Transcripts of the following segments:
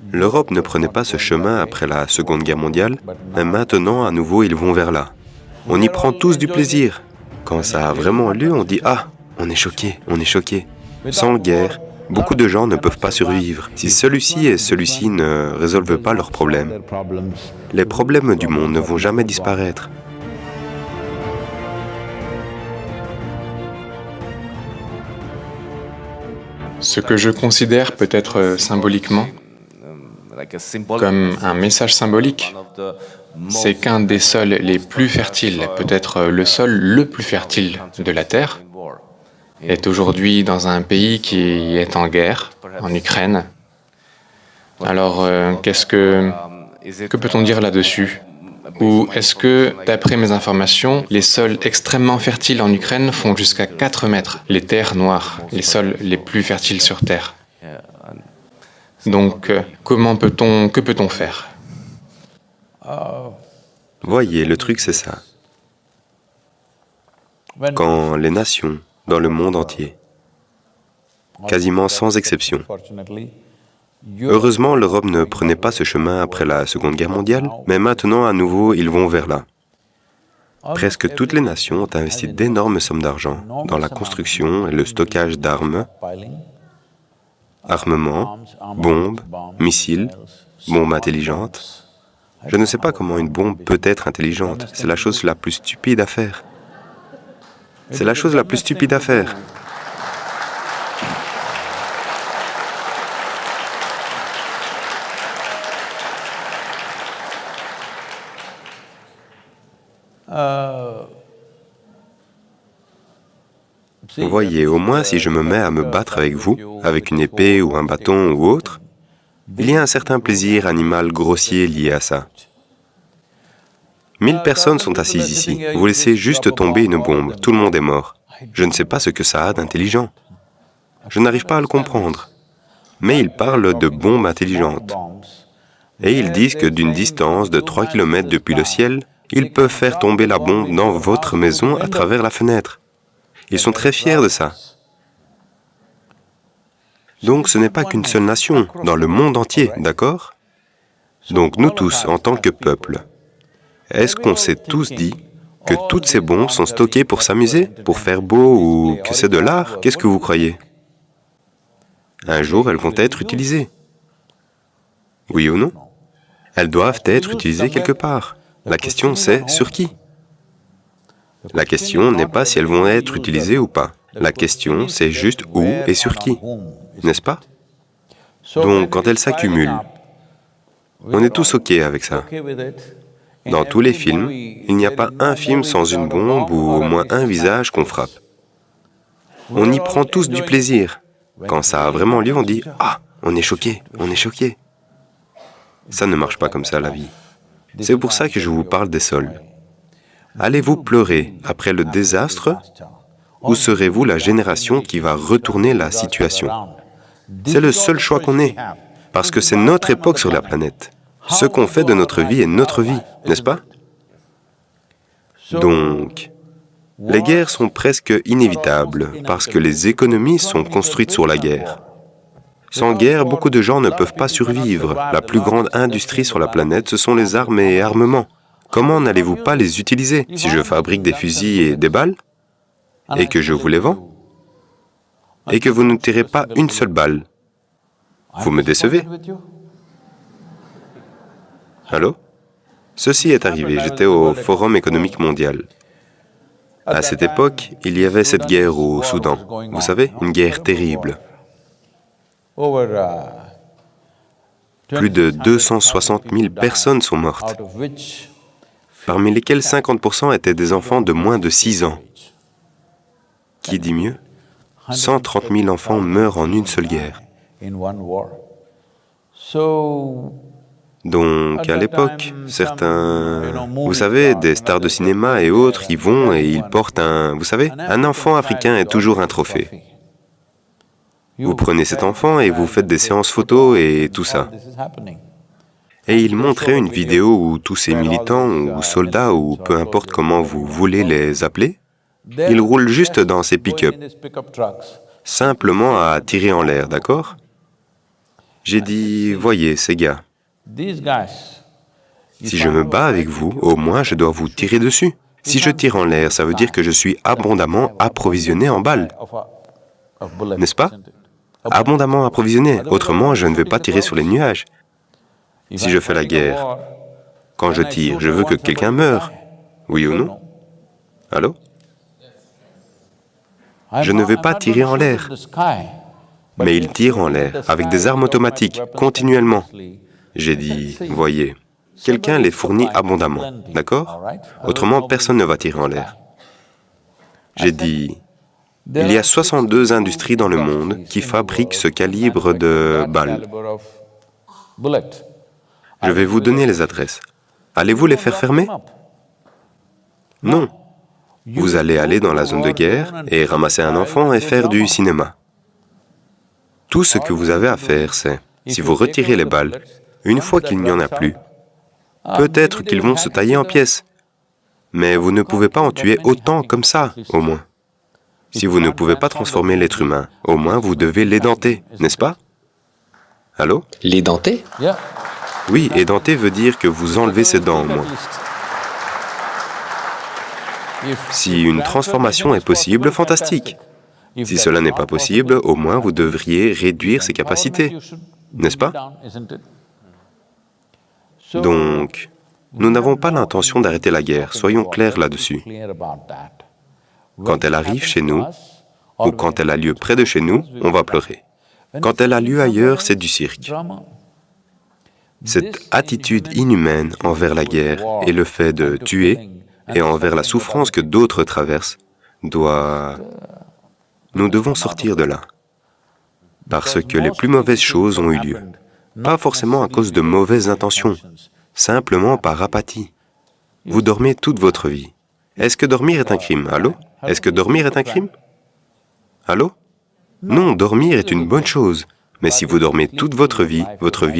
L'Europe ne prenait pas ce chemin après la Seconde Guerre mondiale, mais maintenant, à nouveau, ils vont vers là. On y prend tous du plaisir. Quand ça a vraiment lieu, on dit « Ah, on est choqué, on est choqué ». Sans guerre, beaucoup de gens ne peuvent pas survivre si celui-ci et celui-ci ne résolvent pas leurs problèmes. Les problèmes du monde ne vont jamais disparaître. Ce que je considère peut-être symboliquement comme un message symbolique, c'est qu'un des sols les plus fertiles, peut-être le sol le plus fertile de la Terre, est aujourd'hui dans un pays qui est en guerre, en Ukraine. Alors, que peut-on dire là-dessus? Ou est-ce que, d'après mes informations, les sols extrêmement fertiles en Ukraine font jusqu'à 4 mètres, les terres noires, les sols les plus fertiles sur Terre? Donc, que peut-on faire? Voyez, le truc c'est ça. Quand les nations, dans le monde entier, quasiment sans exception, heureusement, l'Europe ne prenait pas ce chemin après la Seconde Guerre mondiale, mais maintenant, à nouveau, ils vont vers là. Presque toutes les nations ont investi d'énormes sommes d'argent dans la construction et le stockage d'armes, armements, bombes, missiles, bombes intelligentes. Je ne sais pas comment une bombe peut être intelligente. C'est la chose la plus stupide à faire. C'est la chose la plus stupide à faire. Vous voyez, au moins si je me mets à me battre avec vous, avec une épée ou un bâton ou autre, il y a un certain plaisir animal grossier lié à ça. 1000 personnes sont assises ici. Vous laissez juste tomber une bombe, tout le monde est mort. Je ne sais pas ce que ça a d'intelligent. Je n'arrive pas à le comprendre. Mais ils parlent de bombes intelligentes. Et ils disent que d'une distance de 3 km depuis le ciel, ils peuvent faire tomber la bombe dans votre maison à travers la fenêtre. Ils sont très fiers de ça. Donc ce n'est pas qu'une seule nation, dans le monde entier, d'accord? Donc nous tous, en tant que peuple, est-ce qu'on s'est tous dit que toutes ces bombes sont stockées pour s'amuser, pour faire beau ou que c'est de l'art? Qu'est-ce que vous croyez? Un jour, elles vont être utilisées. Oui ou non? Elles doivent être utilisées quelque part. La question c'est sur qui? La question n'est pas si elles vont être utilisées ou pas. La question c'est juste où et sur qui, n'est-ce pas? Donc quand elles s'accumulent, on est tous OK avec ça. Dans tous les films, il n'y a pas un film sans une bombe ou au moins un visage qu'on frappe. On y prend tous du plaisir. Quand ça a vraiment lieu, on dit « Ah, on est choqué, on est choqué ». Ça ne marche pas comme ça, la vie. C'est pour ça que je vous parle des sols. Allez-vous pleurer après le désastre ou serez-vous la génération qui va retourner la situation? C'est le seul choix qu'on ait, parce que c'est notre époque sur la planète. Ce qu'on fait de notre vie est notre vie, n'est-ce pas? Donc, les guerres sont presque inévitables, parce que les économies sont construites sur la guerre. Sans guerre, beaucoup de gens ne peuvent pas survivre. La plus grande industrie sur la planète, ce sont les armes et armements. Comment n'allez-vous pas les utiliser? Si je fabrique des fusils et des balles, et que je vous les vends, et que vous ne tirez pas une seule balle, vous me décevez? Allô? Ceci est arrivé, j'étais au Forum économique mondial. À cette époque, il y avait cette guerre au Soudan. Vous savez, une guerre terrible. Plus de 260 000 personnes sont mortes, parmi lesquelles 50% étaient des enfants de moins de 6 ans. Qui dit mieux? 130 000 enfants meurent en une seule guerre. Donc, à l'époque, certains, vous savez, des stars de cinéma et autres, y vont et ils portent un, vous savez, un enfant africain est toujours un trophée. Vous prenez cet enfant et vous faites des séances photos et tout ça. Et ils montraient une vidéo où tous ces militants ou soldats ou peu importe comment vous voulez les appeler, ils roulent juste dans ces pick-up, simplement à tirer en l'air, d'accord? J'ai dit, voyez, ces gars, si je me bats avec vous, au moins je dois vous tirer dessus. Si je tire en l'air, ça veut dire que je suis abondamment approvisionné en balles, n'est-ce pas? Abondamment approvisionné, autrement je ne vais pas tirer sur les nuages. Si je fais la guerre, quand je tire, je veux que quelqu'un meure, oui ou non? Allô? Je ne vais pas tirer en l'air, mais ils tirent en l'air, avec des armes automatiques, continuellement. J'ai dit, voyez, quelqu'un les fournit abondamment, d'accord? Autrement, personne ne va tirer en l'air. J'ai dit, il y a 62 industries dans le monde qui fabriquent ce calibre de balles. Je vais vous donner les adresses. Allez-vous les faire fermer? Non. Vous allez aller dans la zone de guerre et ramasser un enfant et faire du cinéma. Tout ce que vous avez à faire, c'est, si vous retirez les balles, une fois qu'il n'y en a plus, peut-être qu'ils vont se tailler en pièces, mais vous ne pouvez pas en tuer autant comme ça, au moins. Si vous ne pouvez pas transformer l'être humain, au moins vous devez l'édenter, n'est-ce pas? Allô? L'édenter? Oui, édenter veut dire que vous enlevez ses dents, au moins. Si une transformation est possible, fantastique. Si cela n'est pas possible, au moins vous devriez réduire ses capacités, n'est-ce pas? Donc, nous n'avons pas l'intention d'arrêter la guerre, soyons clairs là-dessus. Quand elle arrive chez nous, ou quand elle a lieu près de chez nous, on va pleurer. Quand elle a lieu ailleurs, c'est du cirque. Cette attitude inhumaine envers la guerre et le fait de tuer, et envers la souffrance que d'autres traversent, nous devons sortir de là. Parce que les plus mauvaises choses ont eu lieu. Pas forcément à cause de mauvaises intentions, simplement par apathie. Vous dormez toute votre vie. Est-ce que dormir est un crime? Allô? Est-ce que dormir est un crime? Allô? Non, dormir est une bonne chose. Mais si vous dormez toute votre vie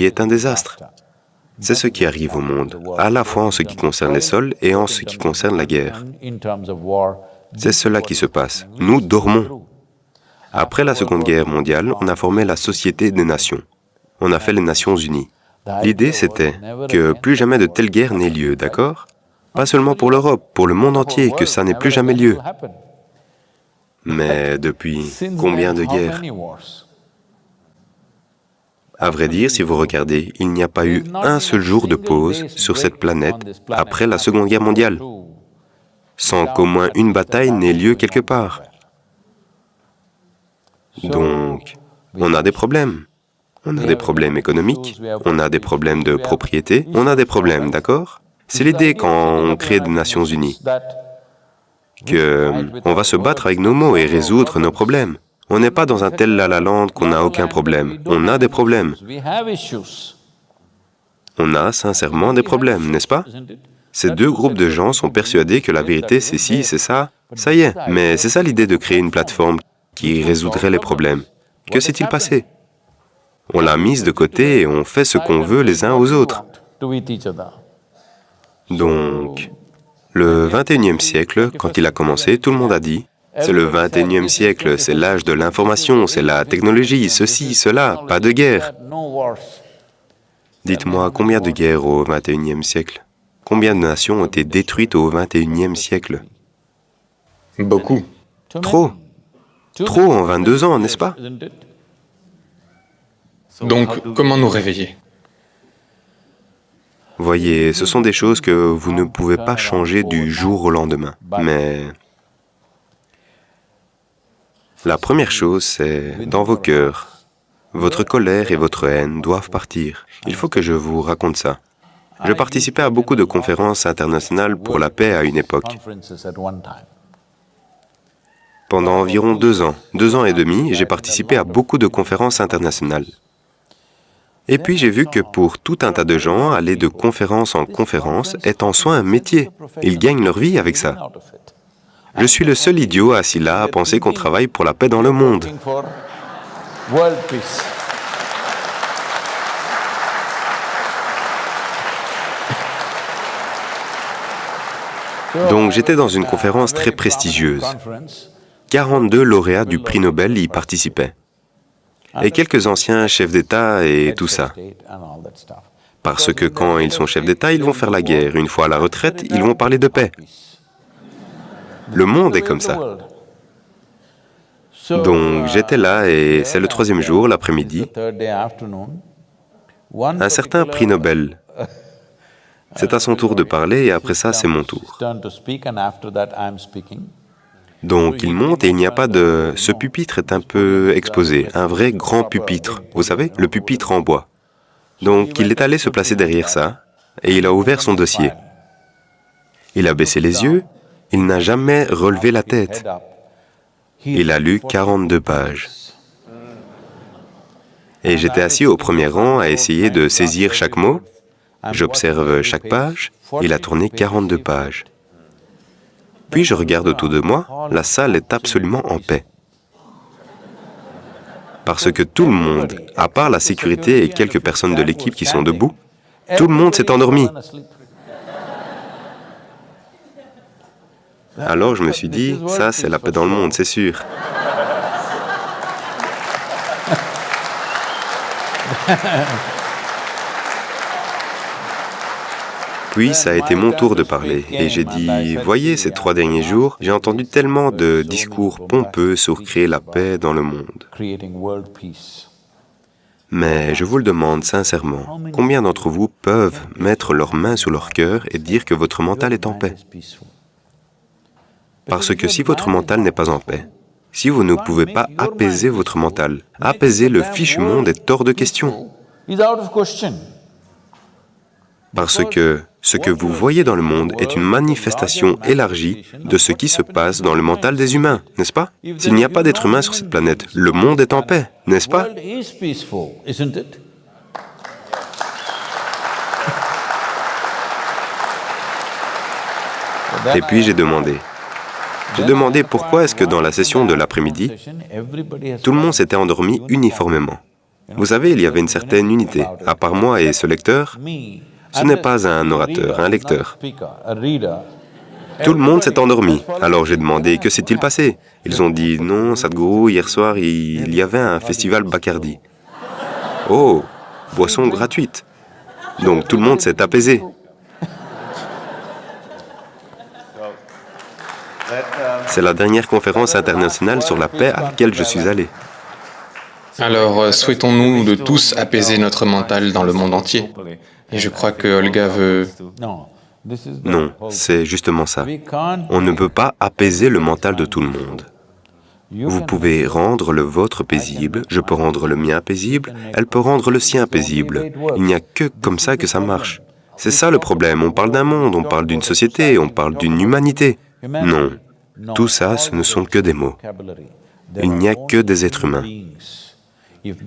est un désastre. C'est ce qui arrive au monde, à la fois en ce qui concerne les sols et en ce qui concerne la guerre. C'est cela qui se passe. Nous dormons. Après la Seconde Guerre mondiale, on a formé la Société des Nations. On a fait les Nations Unies. L'idée, c'était que plus jamais de telle guerre n'ait lieu, d'accord? Pas seulement pour l'Europe, pour le monde entier, que ça n'ait plus jamais lieu. Mais depuis combien de guerres? À vrai dire, si vous regardez, il n'y a pas eu un seul jour de pause sur cette planète après la Seconde Guerre mondiale, sans qu'au moins une bataille n'ait lieu quelque part. Donc, on a des problèmes. On a des problèmes économiques, on a des problèmes de propriété, on a des problèmes, d'accord? C'est l'idée quand on crée des Nations Unies, qu'on va se battre avec nos mots et résoudre nos problèmes. On n'est pas dans un tel la-la-land qu'on n'a aucun problème. On a des problèmes. On a sincèrement des problèmes, n'est-ce pas? Ces deux groupes de gens sont persuadés que la vérité c'est ci, c'est ça. Ça y est, mais c'est ça l'idée de créer une plateforme qui résoudrait les problèmes. Que s'est-il passé? On l'a mise de côté et on fait ce qu'on veut les uns aux autres. Donc, le 21e siècle, quand il a commencé, tout le monde a dit, c'est le 21e siècle, c'est l'âge de l'information, c'est la technologie, ceci, cela, pas de guerre. Dites-moi, combien de guerres au 21e siècle? Combien de nations ont été détruites au 21e siècle? Beaucoup. Trop. Trop en 22 ans, n'est-ce pas? Donc, comment nous réveiller? Voyez, ce sont des choses que vous ne pouvez pas changer du jour au lendemain. Mais la première chose, c'est dans vos cœurs. Votre colère et votre haine doivent partir. Il faut que je vous raconte ça. Je participais à beaucoup de conférences internationales pour la paix à une époque. Pendant environ 2 ans et demi, j'ai participé à beaucoup de conférences internationales. Et puis j'ai vu que pour tout un tas de gens, aller de conférence en conférence est en soi un métier. Ils gagnent leur vie avec ça. Je suis le seul idiot assis là à penser qu'on travaille pour la paix dans le monde. Donc j'étais dans une conférence très prestigieuse. 42 lauréats du prix Nobel y participaient. et quelques anciens chefs d'État et tout ça. Parce que quand ils sont chefs d'État, ils vont faire la guerre. Une fois à la retraite, ils vont parler de paix. Le monde est comme ça. Donc j'étais là et c'est le 3e jour, l'après-midi. Un certain prix Nobel. C'est à son tour de parler et après ça, c'est mon tour. Donc il monte et il n'y a pas de... Ce pupitre est un peu exposé, un vrai grand pupitre. Vous savez, le pupitre en bois. Donc il est allé se placer derrière ça et il a ouvert son dossier. Il a baissé les yeux, il n'a jamais relevé la tête. Il a lu 42 pages. Et j'étais assis au premier rang à essayer de saisir chaque mot. J'observe chaque page, il a tourné 42 pages. Puis je regarde autour de moi, la salle est absolument en paix. Parce que tout le monde, à part la sécurité et quelques personnes de l'équipe qui sont debout, tout le monde s'est endormi. Alors je me suis dit, ça c'est la paix dans le monde, c'est sûr. Puis ça a été mon tour de parler et j'ai dit, voyez, ces 3 derniers jours, j'ai entendu tellement de discours pompeux sur créer la paix dans le monde. Mais je vous le demande sincèrement, combien d'entre vous peuvent mettre leurs mains sur leur cœur et dire que votre mental est en paix? Parce que si votre mental n'est pas en paix, si vous ne pouvez pas apaiser votre mental, apaiser le fichu monde est hors de question. Parce que ce que vous voyez dans le monde est une manifestation élargie de ce qui se passe dans le mental des humains, n'est-ce pas? S'il n'y a pas d'être humain sur cette planète, le monde est en paix, n'est-ce pas? Et puis j'ai demandé pourquoi est-ce que dans la session de l'après-midi, tout le monde s'était endormi uniformément. Vous savez, il y avait une certaine unité. À part moi et ce lecteur, ce n'est pas un orateur, un lecteur. Tout le monde s'est endormi. Alors j'ai demandé, que s'est-il passé? Ils ont dit, non, Sadhguru, hier soir, il y avait un festival Bacardi. Oh, boisson gratuite. Donc tout le monde s'est apaisé. C'est la dernière conférence internationale sur la paix à laquelle je suis allé. Alors, souhaitons-nous de tous apaiser notre mental dans le monde entier? Et je crois que Olga veut... Non, c'est justement ça. On ne peut pas apaiser le mental de tout le monde. Vous pouvez rendre le vôtre paisible, je peux rendre le mien paisible, elle peut rendre le sien paisible. Il n'y a que comme ça que ça marche. C'est ça le problème, on parle d'un monde, on parle d'une société, on parle d'une humanité. Non, tout ça, ce ne sont que des mots. Il n'y a que des êtres humains.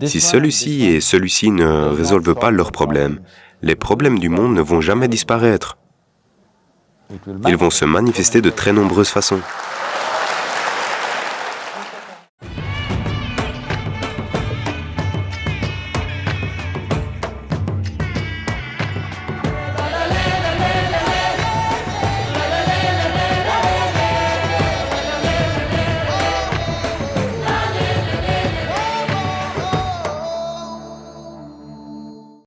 Si celui-ci et celui-ci ne résolvent pas leurs problèmes, les problèmes du monde ne vont jamais disparaître. Ils vont se manifester de très nombreuses façons.